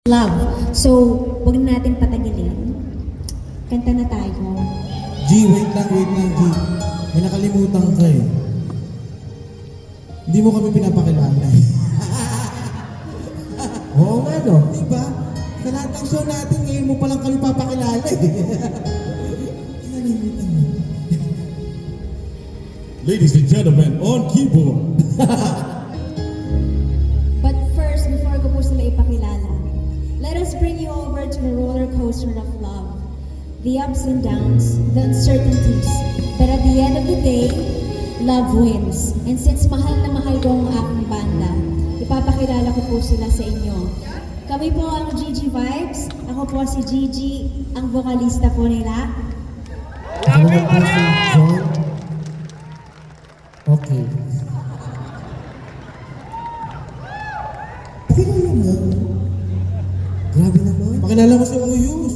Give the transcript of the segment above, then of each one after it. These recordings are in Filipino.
love. So, huwag na natin patagilin. Kanta na tayo. G, wait lang, G. May nakalimutan ka eh. Hindi mo kami pinapakilala eh. Oo nga, no? Diba? Sa lahat ng show natin, ngayon mo palang kami papakilala eh. Nakalimutan mo. Ladies and gentlemen, on keyboard. But first, before ko po sila ipakilala, let us bring you over to the roller coaster of love. The ups and downs, the uncertainties. But at the end of the day, love wins. And since mahal na mahal ko ang aking banda, ipapakilala ko po sila sa inyo. Kami po ang GG Vibes. Ako po si Gigi, ang vokalista po nila. Ako naman po si John. Okay. Pakilala mo. Grabe naman. Pakilala mo si Oyus.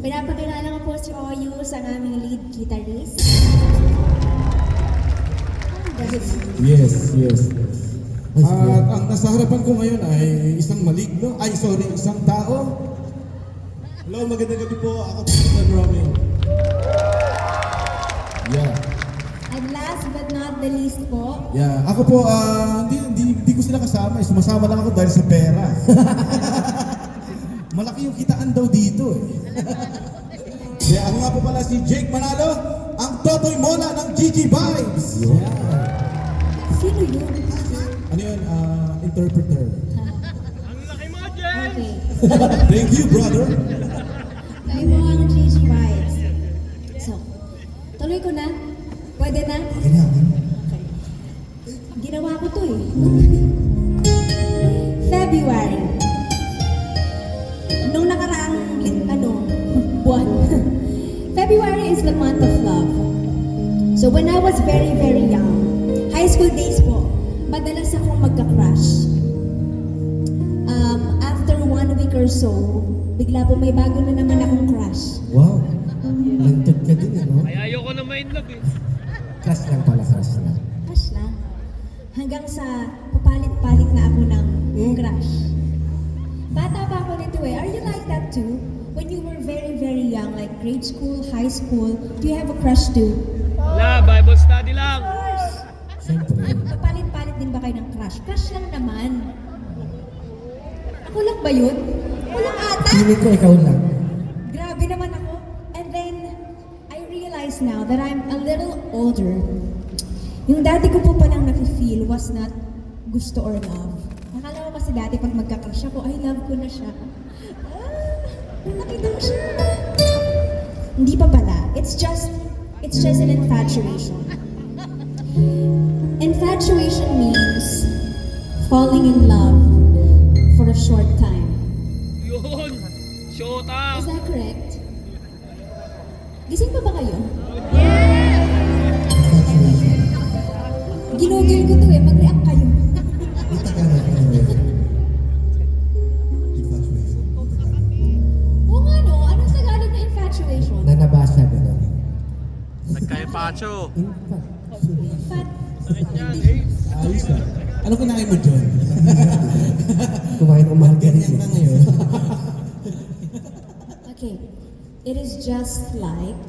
Pinapakilala ko po si Oyus, ang aming lead guitarist. Yes. Ay, At ang nasa harapan ko ngayon ay isang maligno. Isang tao. Hello, magandang gabi po. Ako po si John Romeo. Yeah. And last but not the least po, Yeah, ako po, hindi ko sila kasama. Sumasama lang ako dahil sa pera. Malaki yung kitaan daw dito eh. Kaya ako nga po pala si Jake Manalo, ang Totoy Mola ng GG Vibes. sino yun? Ano yun? Interpreter. Okay. Thank you, brother. Kami po ang GG Vibes. So, tuloy ko na? Pwede na? okay na. Okay. Ginawa ko to eh. February. Nung nakaraang buwan. February is the month of love. So when I was very, very young, high school days po, madalas akong magka-crush. After 1 week or so, bigla po may bago na naman akong crush. Wow. Lantod ka din, ano? Ay, ayoko na main love eh. Crush lang pala, crush lang. Crush lang. Hanggang sa papalit-palit na ako ng crush. Bata pa ako nito eh. Are you like that too? When you were very, very young, like grade school, high school, do you have a crush too? Wala, Bible study lang. Of course. Siyempre. Papalit-palit din ba kayo ng crush? Crush lang naman. Ako lang ba yun? Walang ata. Feeling ko ikaw lang. Grabe naman ako. And then, I realize now that I'm a little older. Yung dati ko po palang nafe-feel was not gusto or love. Nakala ko kasi dati pag magka-crush ako, I love ko na siya. Nakita mo siya. Hindi pa pala. It's just an infatuation. Infatuation means falling in love for a short time. Yun. Shota. Is that correct? Gising pa ba kayo? Ginugil ko to eh. Mag-react kayo. Ito ka na. Oo nga no. Anong Tagalog na infatuation? Nanabasa ka na. Nagkaipacho. Infat... Ayos na. Ano kinain mo, John? Kumain ng margarita. Ganyan ka ngayon. Okay. It is just like